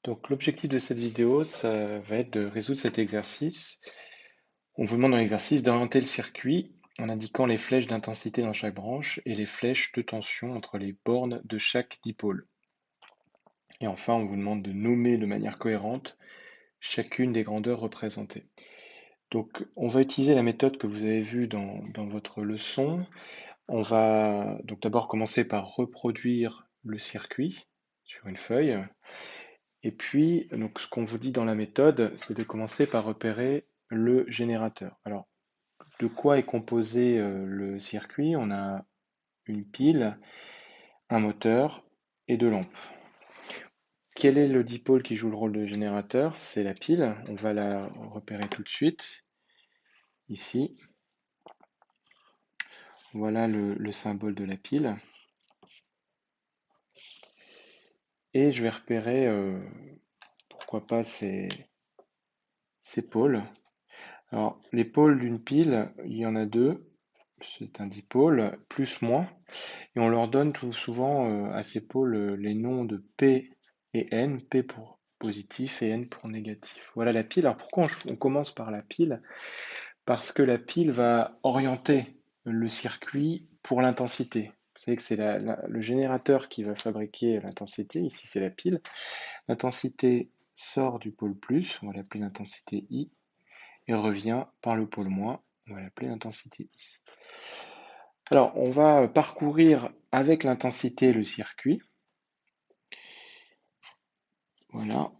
Donc l'objectif de cette vidéo, ça va être de résoudre cet exercice. On vous demande dans l'exercice d'orienter le circuit en indiquant les flèches d'intensité dans chaque branche et les flèches de tension entre les bornes de chaque dipôle. Et enfin, on vous demande de nommer de manière cohérente chacune des grandeurs représentées. Donc on va utiliser la méthode que vous avez vue dans votre leçon. On va donc d'abord commencer par reproduire le circuit sur une feuille. Et puis, donc, ce qu'on vous dit dans la méthode, c'est de commencer par repérer le générateur. Alors, de quoi est composé le circuit? On a une pile, un moteur et deux lampes. Quel est le dipôle qui joue le rôle de générateur? C'est la pile. On va la repérer tout de suite, ici. Voilà le symbole de la pile. Et je vais repérer, pourquoi pas, ces pôles. Alors, les pôles d'une pile, il y en a deux. C'est un dipôle, plus, moins. Et on leur donne tout souvent à ces pôles les noms de P et N, P pour positif et N pour négatif. Voilà la pile. Alors pourquoi on commence par la pile? Parce que la pile va orienter le circuit pour l'intensité. Vous savez que c'est le générateur qui va fabriquer l'intensité. Ici, c'est la pile. L'intensité sort du pôle plus, on va l'appeler l'intensité I, et revient par le pôle moins, on va l'appeler l'intensité I. Alors, on va parcourir avec l'intensité le circuit. Voilà,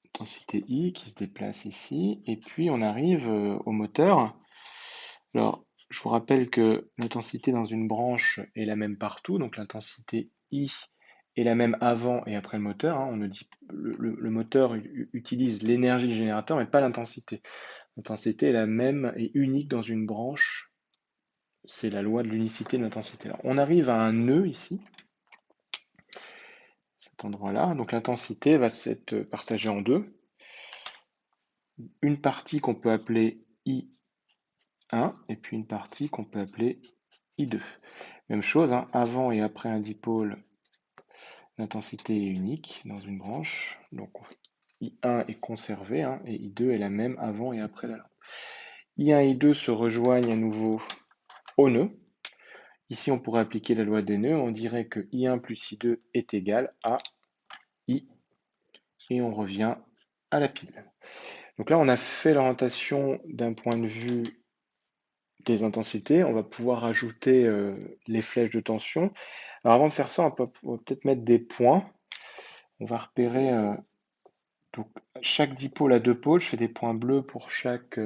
intensité I qui se déplace ici. Et puis, on arrive au moteur. Alors, je vous rappelle que l'intensité dans une branche est la même partout. Donc, l'intensité I est la même avant et après le moteur, hein. On ne dit, le moteur utilise l'énergie du générateur, mais pas l'intensité. L'intensité est la même et unique dans une branche. C'est la loi de l'unicité de l'intensité. On arrive à un nœud ici, cet endroit-là. Donc l'intensité va s'être partagée en deux. Une partie qu'on peut appeler I1 et puis une partie qu'on peut appeler I2. Même chose, hein, avant et après un dipôle, l'intensité est unique dans une branche. Donc I1 est conservé, hein, et I2 est la même avant et après la lampe. I1 et I2 se rejoignent à nouveau au nœud. Ici, on pourrait appliquer la loi des nœuds. On dirait que I1 plus I2 est égal à I, et on revient à la pile. Donc là, on a fait l'orientation d'un point de vue des intensités. On va pouvoir ajouter les flèches de tension. Alors avant de faire ça, on va peut-être mettre des points. On va repérer donc, chaque dipôle à deux pôles. Je fais des points bleus pour chaque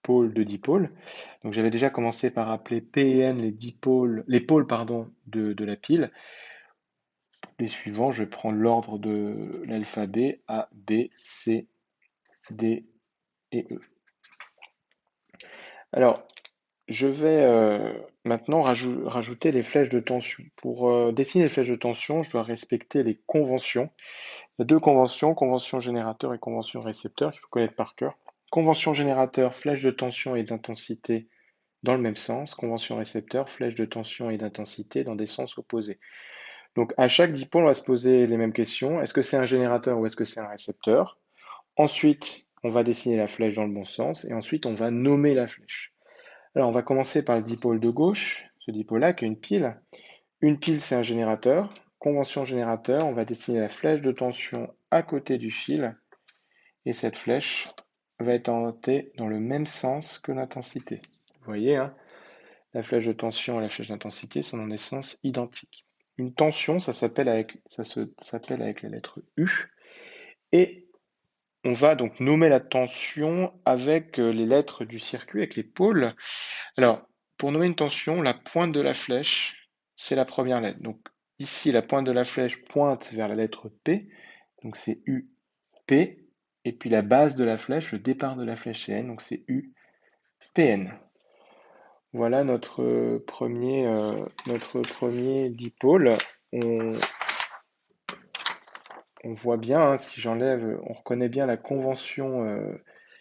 pôle de dipôle. Donc j'avais déjà commencé par appeler P et N les pôles pardon, de la pile. Les suivants, je vais prendre l'ordre de l'alphabet A, B, C, D et E. Alors, je vais maintenant rajouter les flèches de tension. Pour dessiner les flèches de tension, je dois respecter les conventions. Il y a deux conventions, convention générateur et convention récepteur, qu'il faut connaître par cœur. Convention générateur, flèche de tension et d'intensité dans le même sens. Convention récepteur, flèche de tension et d'intensité dans des sens opposés. Donc à chaque dipôle, on va se poser les mêmes questions. Est-ce que c'est un générateur ou est-ce que c'est un récepteur? Ensuite, on va dessiner la flèche dans le bon sens et ensuite on va nommer la flèche. Alors, on va commencer par le dipôle de gauche, ce dipôle-là qui est une pile. Une pile, c'est un générateur. Convention générateur, on va dessiner la flèche de tension à côté du fil. Et cette flèche va être orientée dans le même sens que l'intensité. Vous voyez, hein, la flèche de tension et la flèche d'intensité sont dans des sens identiques. Une tension, ça s'appelle avec la lettre U. Et on va donc nommer la tension avec les lettres du circuit, avec les pôles. Alors, pour nommer une tension, la pointe de la flèche, c'est la première lettre. Donc ici, la pointe de la flèche pointe vers la lettre P, donc c'est U, P. Et puis la base de la flèche, le départ de la flèche, c'est N, donc c'est U, P, N. Voilà notre premier dipôle. On voit bien, hein, si j'enlève, on reconnaît bien la convention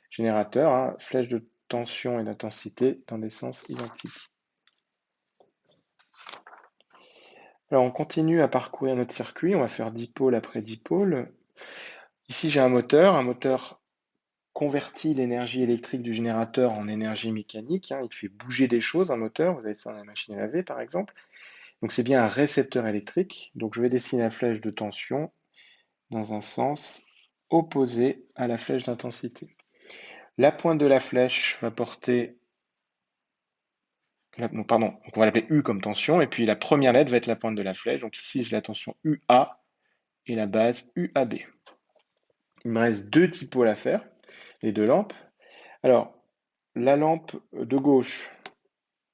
générateur, hein, flèche de tension et d'intensité dans des sens identiques. Alors on continue à parcourir notre circuit, on va faire dipôle après dipôle. Ici j'ai un moteur convertit l'énergie électrique du générateur en énergie mécanique, hein, il fait bouger des choses, un moteur, vous avez ça dans la machine à laver par exemple. Donc c'est bien un récepteur électrique, donc je vais dessiner la flèche de tension dans un sens opposé à la flèche d'intensité. La pointe de la flèche va porter, non, pardon, donc on va l'appeler U comme tension, et puis la première lettre va être la pointe de la flèche, donc ici j'ai la tension UA et la base UAB. Il me reste deux dipôles à faire, les deux lampes. Alors, la lampe de gauche,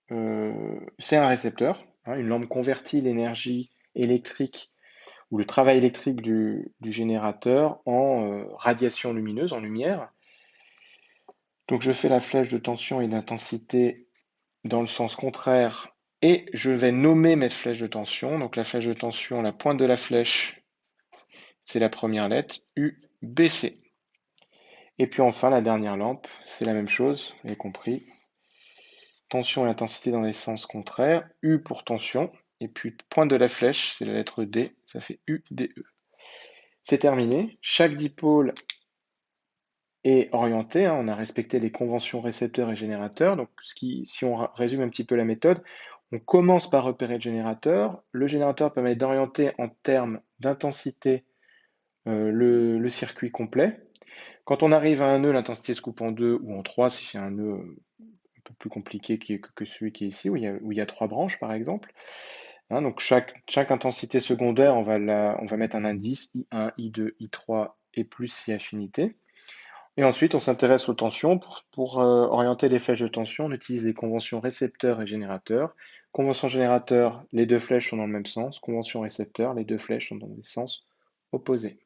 c'est un récepteur, hein, une lampe convertit l'énergie électrique ou le travail électrique du générateur en radiation lumineuse, en lumière. Donc je fais la flèche de tension et d'intensité dans le sens contraire et je vais nommer mes flèches de tension. Donc la flèche de tension, la pointe de la flèche, c'est la première lettre, U, B, C. Et puis enfin la dernière lampe, c'est la même chose, vous avez compris. Tension et intensité dans les sens contraires, U pour tension, et puis pointe de la flèche, c'est la lettre D, ça fait U, D, E. C'est terminé, chaque dipôle est orienté, hein, on a respecté les conventions récepteurs et générateurs, donc si on résume un petit peu la méthode, on commence par repérer le générateur permet d'orienter en termes d'intensité le circuit complet. Quand on arrive à un nœud, l'intensité se coupe en deux ou en trois si c'est un nœud un peu plus compliqué que celui qui est ici, où il y a trois branches par exemple. Hein, donc chaque intensité secondaire, on va mettre un indice, I1, I2, I3 et plus si affinité. Et ensuite, on s'intéresse aux tensions. Pour orienter les flèches de tension, on utilise les conventions récepteur et générateur. Convention générateur, les deux flèches sont dans le même sens. Convention récepteur, les deux flèches sont dans des sens opposés.